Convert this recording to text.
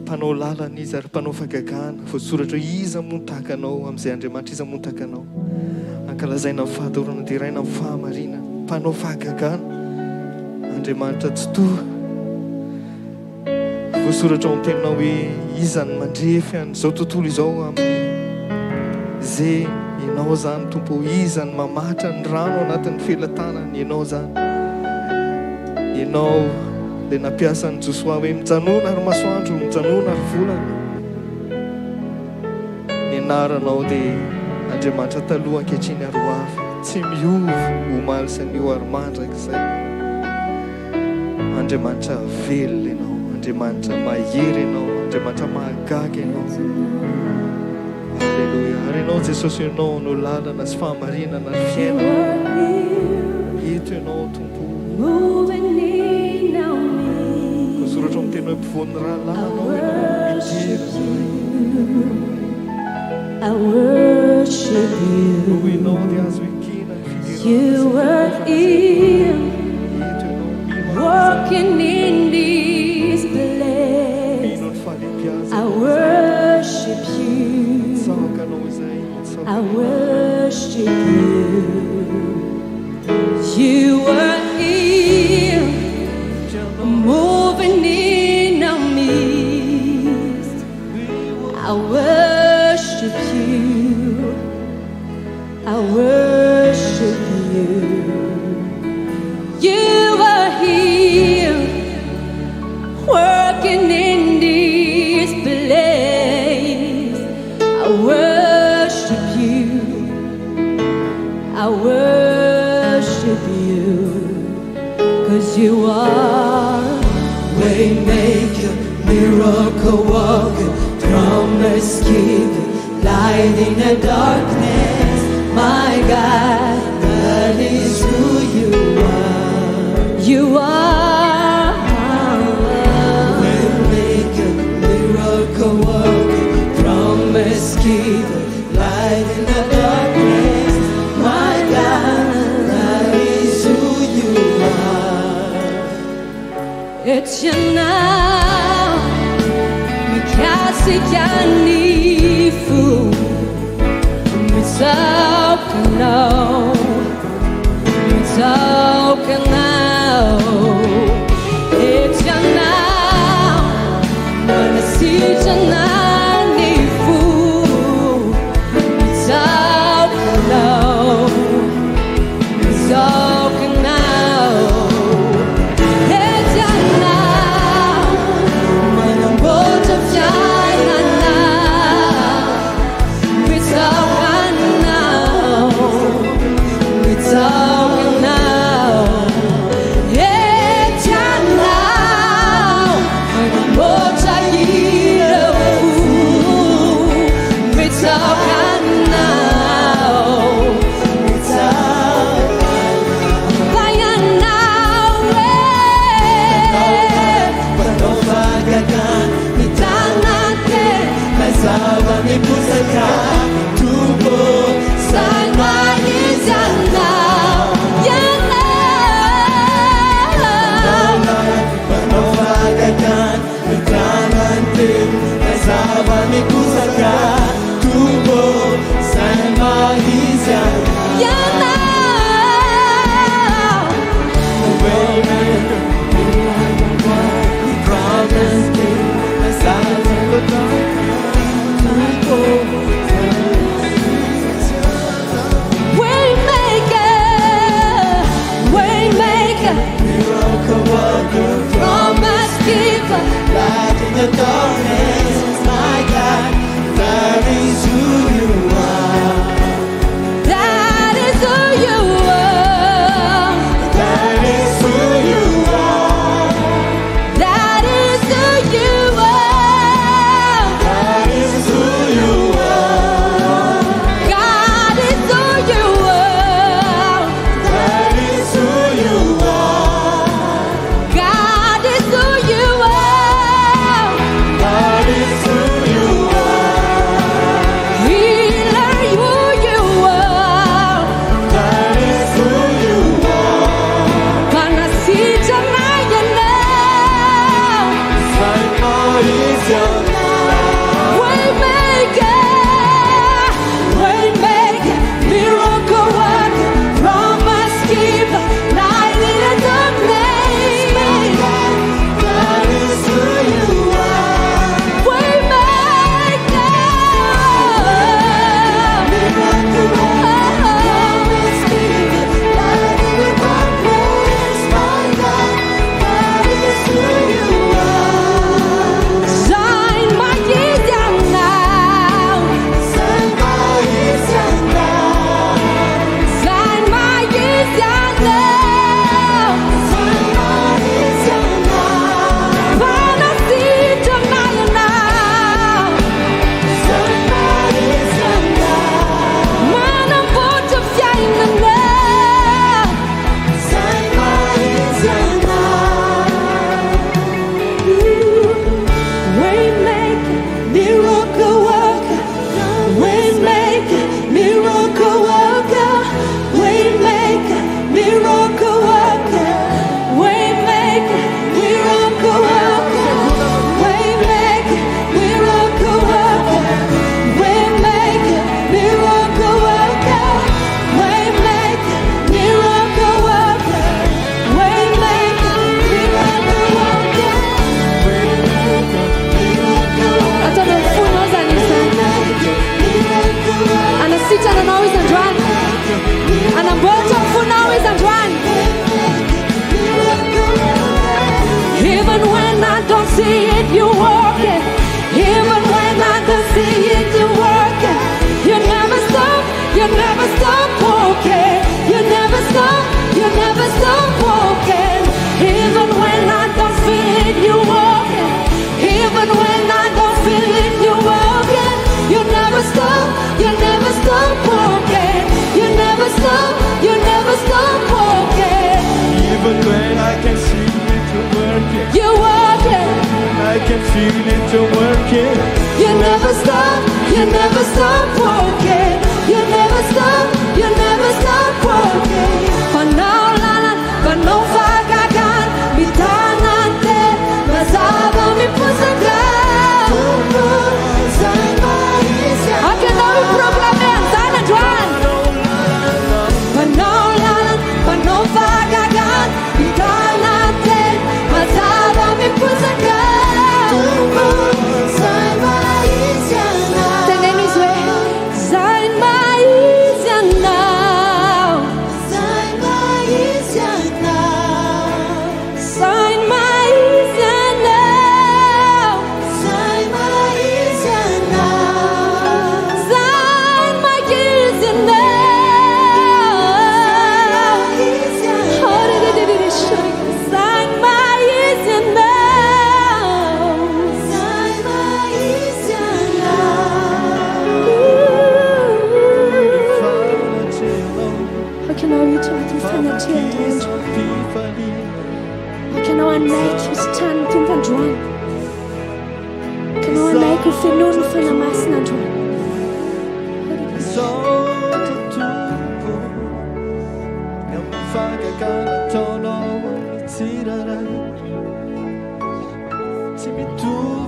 mpanao lalana izy ary mpanao fagagana voasoratra iza moa tahaka anao amin'izay Andriamanitra iza moa tahaka anao ankalazaina amin'ny fahadorana dia raina amin'ny fahamarina mpanao fahagagana Andriamanitra tsy toa voasoratra ao amin'ny teninao hoe iza ny mandrefy an'izao tontolo izao amin'ny zay ianao zany tompo iza ny mamatra ny rano anatin'ny felantanany ianao zany ianao dia nampiasa ny Josoa hoe mijanona ary masoandro mijanona ary volana ny anaranao dia Andriamanitra taloha ankehitriny ary ho avy tsy miova omaly sy anio ary mandraka izay Andriamanitra velona ianao Andriamanitra mahery ianao Andriamanitra mahagaga ianao Alleluia ary ianao Jesosy ianao no lalana sy fahamarinana ary fiainana eto ianao tompo voasoratra amin'ny tena hoe mpivoany rahalanao ianao I worship you. ianao dia azo ekena You were here, walking in this place. mino ny falempiaza I worship you. tsakanao izay I worship you. You were here, moving in our midst. I worship you. I worship you. You were here, working in this place. I worship you. I worship you. 'Cause you are waymaker, miracle worker, promise keeper, light in the darkness. My God, that is who you are. You are waymaker, miracle worker, promise keeper, light in the darkness. My God, that is who you are. It's you now, mikasi kanifu, mitaukanao, mitaukanao. It's you now, manasija nanifu, mitaukanao, mitaukanao. It's you now, manambota vyanana, mitaukanao, mitaukanao. It's you now, manambota yirefu, mitaukanao, mitaukanao. Kaya nawe, Panofagagan, itanake, Masaba mi pusaka, Tubo, sama izana, yana. Panofagagan, Itanantim, Masaba mi pusaka, Tubo, Sama Hizan, Yana. Waymaker, promise keeper, Masaba mi Waymaker, waymaker, miracle worker, promise keeper. light in the darkness, my God, that is who you are. That is who you are. That is who you are. That is who you are. That is who you are. God is who you are. That is who you are. God is who you are. That can feel it, you're working. You never stop, you never stop working. You never stop, you never stop working. Panaulanan, panofagagan, bitanante, mazaba mi pusagan. Akin na mi problema, sana Juan. Panaulanan, panofagagan, bitanante, mazaba mi pusagan. Finnun för namasna Juan. Tirare, se me tu